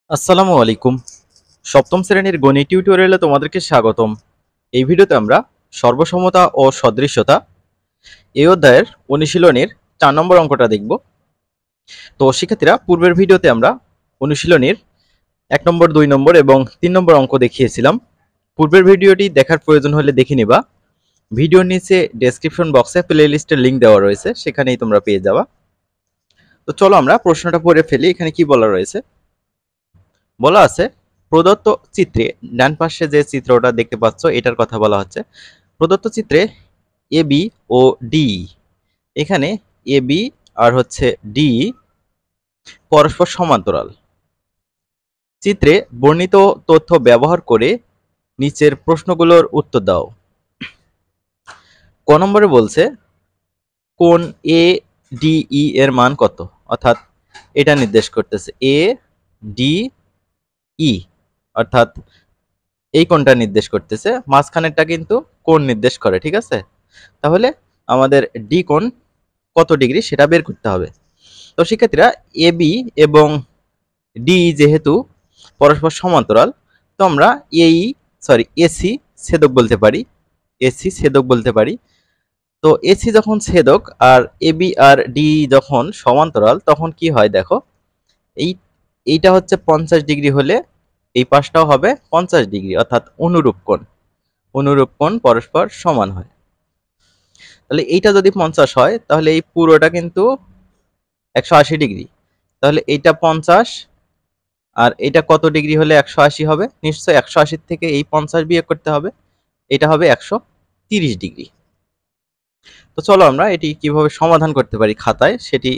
আসসালামু আলাইকুম। সপ্তম শ্রেণীর গণিত টিউটোরিয়ালে তোমাদেরকে স্বাগতম। এই ভিডিওতে আমরা সর্বসমতা ও সদৃশ্যতা এই অধ্যায়ের অনুশীলনীর 4 নম্বর অঙ্কটা দেখব। তো শিক্ষার্থীরা, পূর্বের ভিডিওতে আমরা অনুশীলনীর 1 নম্বর, 2 নম্বর এবং 3 নম্বর অঙ্ক দেখিয়েছিলাম। পূর্বের ভিডিওটি দেখার প্রয়োজন হলে দেখে নিবা। ভিডিওর নিচে ডেসক্রিপশন বক্সে প্লেলিস্টের লিংক দেওয়া রয়েছে, সেখানেই তোমরা পেয়ে যাবা। তো চলো আমরা প্রশ্নটা পড়ে ফেলি। এখানে কি বলা রয়েছে? বলা আছে, প্রদত্ত চিত্রে ডান পাশে যে চিত্রটা দেখতে পাচ্ছ এটার কথা বলা হচ্ছে। প্রদত্ত চিত্রে এ বি ও ডি, এখানে এ বি আর হচ্ছে ডি পরস্পর সমান্তরাল। চিত্রে বর্ণিত তথ্য ব্যবহার করে নিচের প্রশ্নগুলোর উত্তর দাও। ক নম্বরে বলছে কোণ এ ডি ই এর মান কত, অর্থাৎ এটা নির্দেশ করতেছে এ ডি ই, অর্থাৎ এই কোণটা নির্দেশ করতেছে, মাঝখানেরটা কিন্তু কোণ নির্দেশ করে। ঠিক আছে, তাহলে আমাদের ডি কোণ কত ডিগ্রি সেটা বের করতে হবে। তো শিক্ষার্থীরা, এ বি এবং ডি যেহেতু পরস্পর সমান্তরাল, তো আমরা এসি ছেদক বলতে পারি। এসি ছেদক বলতে পারি। তো এসি যখন ছেদক আর এ বি আর ডি যখন সমান্তরাল, তখন কি হয় দেখো, এই এইটা হচ্ছে 50 ডিগ্রি হলে এই পাশটাও হবে 50 ডিগ্রি, অর্থাৎ অনুরূপ কোণ। অনুরূপ কোণ পরস্পর সমান হয়। তাহলে এইটা যদি 50 হয়, তাহলে এই পুরোটা কিন্তু 180 ডিগ্রি। তাহলে এইটা 50 আর এটা কত ডিগ্রি হলে 180 হবে? নিশ্চয়ই 180 থেকে এই 50 বিয়োগ করতে হবে, এটা হবে 130 ডিগ্রি। তো চলো আমরা এটি কিভাবে সমাধান করতে পারি খাতায় সেটি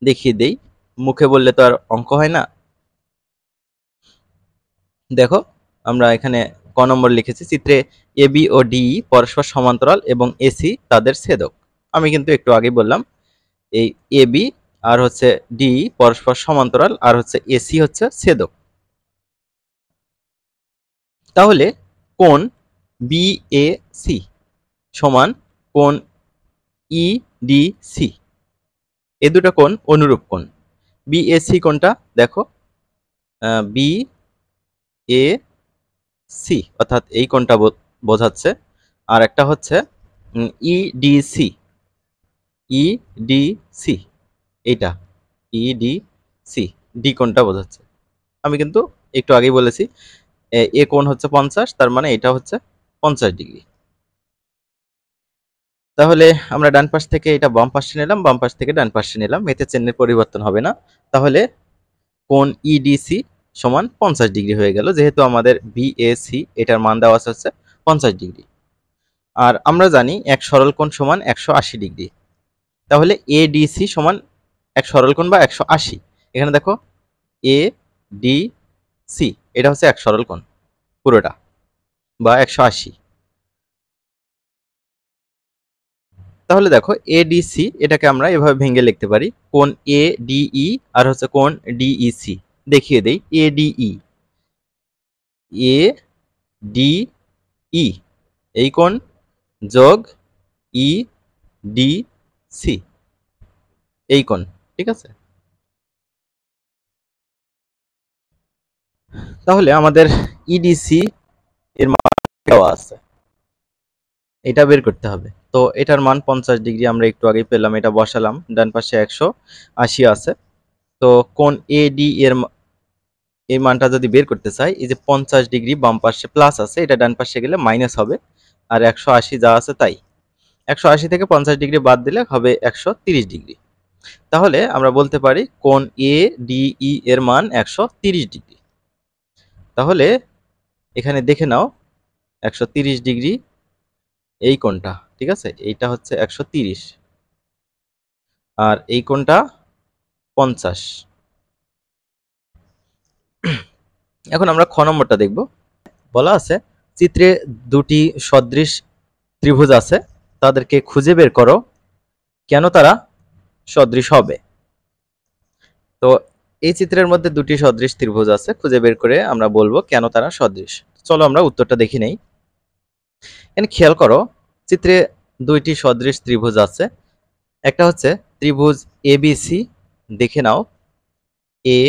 দেখিয়ে দেই। মুখে বললে তো আর অঙ্ক হয় না। দেখো, আমরা এখানে ক নম্বর লিখেছি, চিত্রে এ বি ও ডি পরস্পর সমান্তরাল এবং এসি তাদের ছেদক। আমি কিন্তু একটু আগে বললাম এই এ বি আর হচ্ছে ডি পরস্পর সমান্তরাল আর হচ্ছে এসি হচ্ছে ছেদক। তাহলে কোণ বি এ সি সমান কোণ ই ডি সি, এই দুটো কোণ অনুরূপ কোণ। বি এ সি কোণটা দেখো, বি এ সি অর্থাৎ এই কোণটা বোঝাচ্ছে। আর একটা হচ্ছে E D C, E D C এইটা ই ডি সি, ডি কোণটা বোঝাচ্ছে। আমি কিন্তু একটু আগেই বলেছি এ কোণ হচ্ছে 50, তার মানে এটা হচ্ছে 50 ডিগ্রি। তাহলে আমরা ডান পাশ থেকে এটা বাম পাশে নিলাম, বাম পাশ থেকে ডান পাশে নিলাম, এতে চিহ্নের পরিবর্তন হবে না। তাহলে কোণ ইডিসি সমান 50 ডিগ্রি হয়ে গেল, যেহেতু আমাদের বিএসি এটার মান দেওয়া আছে হচ্ছে 50 ডিগ্রি। আর আমরা জানি এক সরল কোণ সমান 180 ডিগ্রি। তাহলে এডিসি সমান এক সরল কোণ বা 180। এখানে দেখো এ ডি সি এটা হচ্ছে এক সরল কোণ পুরোটা বা 180। তাহলে দেখো এডিসি এটাকে আমরা এভাবে ভেঙে লিখতে পারি, কোণ এ ডিই আর হচ্ছে কোণ ডিইসি। দেখিয়ে দেই, এ ডিই এ ডিই এই কোণ যোগ ই ডি সি এই কোণ। ঠিক আছে, তাহলে আমাদের ইডিসি এর মান দেওয়া আছে, এটা বের করতে হবে। তো এটার মান 50 ডিগ্রি আমরা একটু আগে পেলাম, এটা বসালাম, ডান পাশে 180 আছে। তো কোণ এডি এর এই মানটা যদি বের করতে চাই, এই যে 50 ডিগ্রি বাম পাশে প্লাস আছে, এটা ডান পাশে গেলে মাইনাস হবে, আর 180 যা আছে তাই। 180 থেকে 50 ডিগ্রি বাদ দিলে হবে 130 ডিগ্রি। তাহলে আমরা বলতে পারি কোণ এ ডিই এর মান 130 ডিগ্রি। তাহলে এখানে দেখে নাও 130 ডিগ্রি এই কোণটা, ঠিক আছে, এইটা হচ্ছে 130 আর এই কোণটা 50। এখন আমরা খ নম্বরটা দেখব। বলা আছে, চিত্রে দুটি সদৃশ ত্রিভুজ আছে, তাদেরকে খুঁজে বের করো কেন তারা সদৃশ হবে। তো এই চিত্রের মধ্যে দুটি সদৃশ ত্রিভুজ আছে, খুঁজে বের করে আমরা বলবো কেন তারা সদৃশ। চলো আমরা উত্তরটা দেখে নেই। এখানে খেয়াল করো, চিত্রে দুইটি সদৃশ ত্রিভুজ আছে। একটা হচ্ছে ত্রিভুজ এবিসি, দেখে নাও এ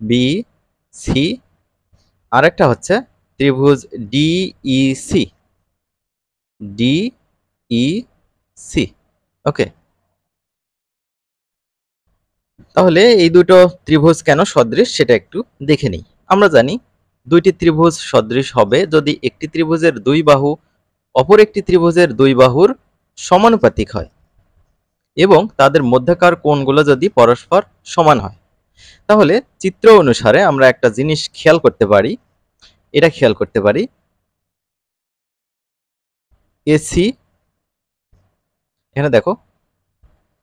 বি সি, আরেকটা হচ্ছে ত্রিভুজ ডিইসি, ডিইসি। ওকে, তাহলে এই দুটো ত্রিভুজ কেন সদৃশ সেটা একটু দেখে নিই। আমরা জানি দুইটি ত্রিভুজ সদৃশ হবে যদি একটি ত্রিভুজের দুই বাহু অপর একটি ত্রিভুজের দুই বাহুর সমানুপাতিক হয় এবং তাদের মধ্যকার কোণগুলো যদি পরস্পর সমান হয়। তাহলে চিত্র অনুসারে আমরা একটা জিনিস খেয়াল করতে পারি, এটা খেয়াল করতে পারি, এসি, এখানে দেখো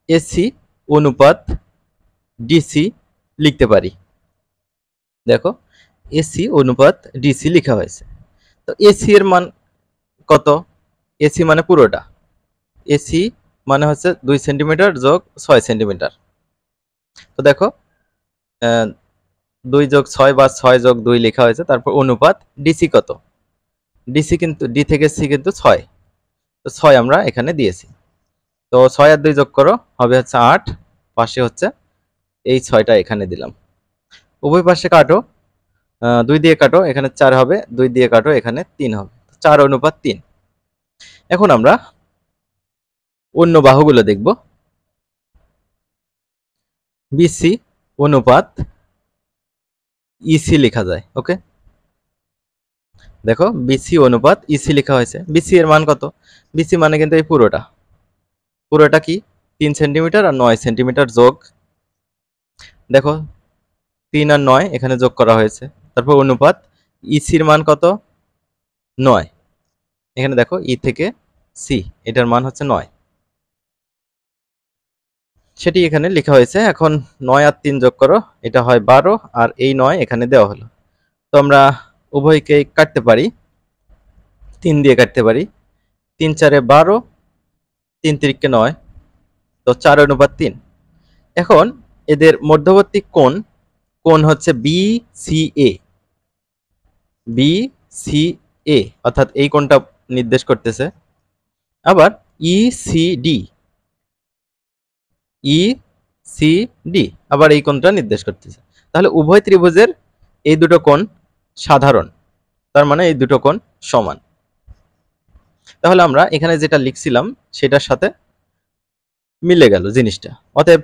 এসি অনুপাত ডিসি লিখতে পারি। দেখো এসি অনুপাত ডিসি লেখা হয়েছে। তো এসি এর মান কত? এসি মানে পুরোটা, এসি মানে হচ্ছে 2 সেন্টিমিটার যোগ 6 সেন্টিমিটার। তো দেখো 2 যোগ 6 বা 6 যোগ 2 লেখা হয়েছে, তারপর অনুপাত ডিসি কত? ডিসি কিন্তু ডি থেকে সি কিন্তু 6, তো 6 আমরা এখানে দিয়েছি। তো 6 আর 2 যোগ করো হবে হচ্ছে 8, পাশে হচ্ছে এই 6টা এখানে দিলাম। উভয় পাশে কাটো, 2 দিয়ে কাটো, এখানে 4 হবে, 2 দিয়ে কাটো, এখানে 3 হবে, 4 অনুপাত 3। এখন আমরা অন্য বাহুগুলো দেখব। বিসি অনুপাত ইসি লেখা যায়। ওকে, দেখো বিসি অনুপাত ইসি লেখা হয়েছে। বিসি এর মান কত? বিসি মানে কিন্তু এই পুরোটা, পুরোটা কি 3 সেন্টিমিটার আর 9 সেন্টিমিটার যোগ, দেখো 3 আর 9 এখানে যোগ করা হয়েছে। তারপর অনুপাত ইসির মান কত? 9, এখানে দেখো ই থেকে সি, এটার মান হচ্ছে 9, সেটি এখানে লেখা হয়েছে। এখন 9 আর 3 যোগ করো, এটা হয় 12, আর এই 9 এখানে দেওয়া হলো। তো আমরা উভয়কে কাটতে পারি, 3 দিয়ে কাটতে পারি, 3 4 এ 12, 3 3 9, তো 4 অনুপাত 3। এখন এদের মধ্যবর্তী কোণ, কোণ হচ্ছে বিসিএ, বিসিএ অর্থাৎ এই কোণটা নির্দেশ করতেছে। আবার ইসিডি, ইসিডি আবার এই কোণটা নির্দেশ করতেছে। তাহলে উভয় ত্রিভুজের এই দুটো কোণ সাধারণ, তার মানে এই দুটো কোণ সমান। তাহলে আমরা এখানে যেটা লিখছিলাম সেটার সাথে মিলে গেল জিনিসটা। অতএব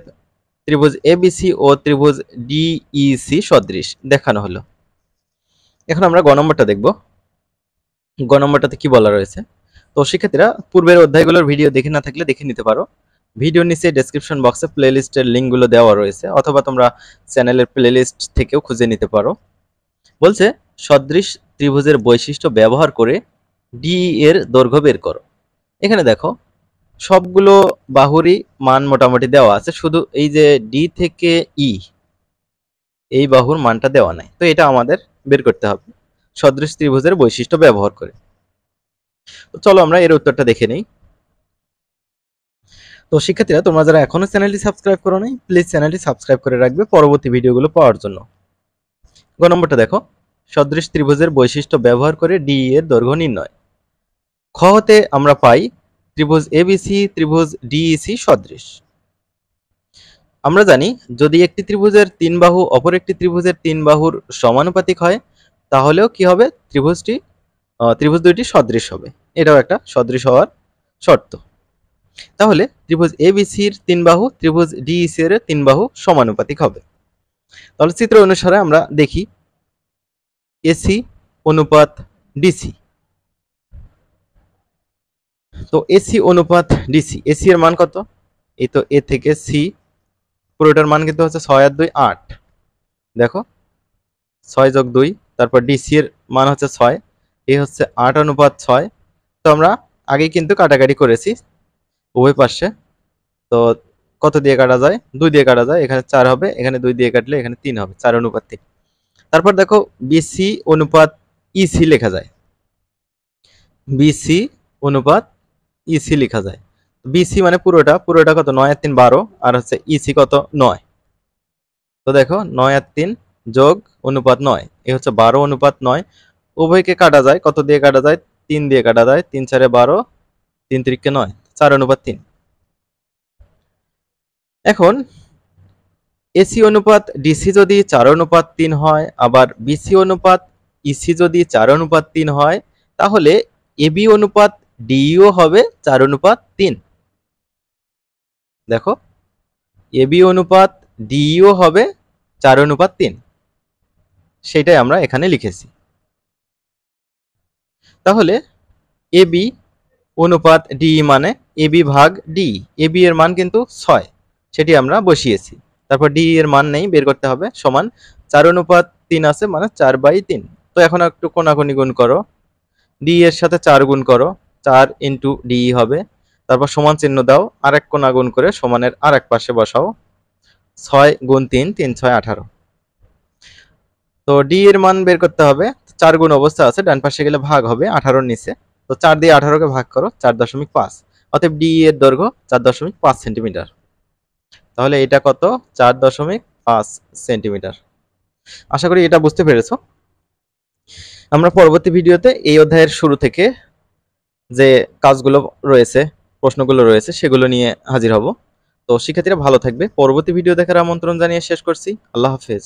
ত্রিভুজ এবিসি ও ত্রিভুজ ডিইসি সদৃশ দেখানো হলো। এখন আমরা গ নম্বরটা দেখব। গ নম্বরটাতে কি বলা রয়েছে? তো শিক্ষার্থীরা পূর্বের অধ্যায়গুলোর ভিডিও দেখে না থাকলে দেখে নিতে পারো। ভিডিওর নিচে ডেসক্রিপশন বক্সে প্লেলিস্টের লিঙ্কগুলো দেওয়া রয়েছে, অথবা তোমরা চ্যানেলের প্লেলিস্ট থেকেও খুঁজে নিতে পারো। বলছে সদৃশ ত্রিভুজের বৈশিষ্ট্য ব্যবহার করে ডি এর দৈর্ঘ্য বের করো। এখানে দেখো সবগুলো বাহুরই মান মোটামুটি দেওয়া আছে, শুধু এই যে ডি থেকে ই এই বাহুর মানটা দেওয়া নাই। তো এটা আমাদের বের করতে হবে সদৃশ ত্রিভুজের বৈশিষ্ট্য ব্যবহার করে। তো চলো আমরা এর উত্তরটা দেখে নেই। তো শিক্ষার্থীরা তোমরা যারা এখনো চ্যানেলটি সাবস্ক্রাইব করো নাই, প্লিজ চ্যানেলটি সাবস্ক্রাইব করে রাখবে পরবর্তী ভিডিওগুলো পাওয়ার জন্য। গ নম্বরটা দেখো, সদৃশ ত্রিভুজের বৈশিষ্ট্য ব্যবহার করে ডি এর দৈর্ঘ্য নির্ণয়। খ হতে আমরা পাই ত্রিভুজ এবিসি ত্রিভুজ ডিইসি সদৃশ। আমরা জানি যদি একটি ত্রিভুজের 3 বাহু অপর একটি ত্রিভুজের 3 বাহুর সমানুপাতিক হয় তাহলেও কি হবে? ত্রিভুজ দুইটি সদৃশ হবে। এটাও একটা সদৃশ হওয়ার শর্ত। তাহলে ত্রিভুজ এবিসির 3 বাহু ত্রিভুজ ডিইসি এর 3 বাহু সমানুপাতিক হবে। তাহলে চিত্র অনুসারে আমরা দেখি এসি অনুপাত ডিসি। তো এসি অনুপাত ডিসি, এসি এর মান কত? এই তো এ থেকে সি, পুরোটার মান কিন্তু হচ্ছে 6 আর 2 8, দেখো 6 যোগ 2, তারপর ডিসি এর মান হচ্ছে 6, এই হচ্ছে 8 অনুপাত 6। তো আমরা আগেই কিন্তু কাটাকাটি করেছি উভয় পাশে। তো কত দিয়ে কাটা যায়? 2 দিয়ে কাটা যায়, এখানে 4 হবে, এখানে 2 দিয়ে কাটলে এখানে 3 হবে, 4 অনুপাত 3। তারপর দেখো বিসি অনুপাত ইসি লেখা যায়, বিসি অনুপাত ইসি লেখা যায়। বিসি মানে পুরোটা, পুরোটা কত? 9 আর 3 12, আর হচ্ছে ইসি কত? 9। তো দেখো 9 আর 3 যোগ অনুপাত 9, এই হচ্ছে 12 অনুপাত 9। উভয়কে কাটা যায়, কত দিয়ে কাটা যায়? 3 দিয়ে কাটা যায়, 3 4 এ 12, 3 3 9, 4 অনুপাত 3। এখন এসি অনুপাত ডিসি যদি 4:3 হয়, আবার বিসি অনুপাত ইসি যদি 4:3 হয়, তাহলে এবি অনুপাত ডিইও হবে 4:3। দেখো, এবি অনুপাত ডিইও হবে 4:3, সেটাই আমরা এখানে লিখেছি। তাহলে এবি অনুপাত ডিই মানে এবি ভাগ ডি, এবি এর মান কিন্তু 6, সেটি আমরা বসিয়েছি। তারপর ডি এর মান নেই, বের করতে হবে, সমান 4:3 আছে মানে 4/3। তো এখন একটু কোনাকুনি গুণ করো, ডি এর সাথে 4 গুণ করো, 4 ইন্টু ডি হবে। তারপর সমান চিহ্ন দাও, আরেক কোনা গুণ করে সমানের আরেক পাশে বসাও, 6 গুণ 3, 3 6 18। তো ডি এর মান বের করতে হবে, 4 গুণ অবস্থা আছে, ডান পাশে গেলে ভাগ হবে 18 নিচে। তো 4 দিয়ে 18কে ভাগ করো, 4.5। অতএব ডি এর দৈর্ঘ্য 4.5 সেন্টিমিটার। তাহলে এটা কত? 4.5 সেন্টিমিটার। আশা করি এটা বুঝতে পেরেছো। আমরা পরবর্তী ভিডিওতে এই অধ্যায়ের শুরু থেকে যে কাজগুলো রয়েছে, প্রশ্নগুলো রয়েছে, সেগুলো নিয়ে হাজির হব। তো শিক্ষার্থীরা ভালো থাকবে। পরবর্তী ভিডিও দেখার আমন্ত্রণ জানিয়ে শেষ করছি। আল্লাহ হাফেজ।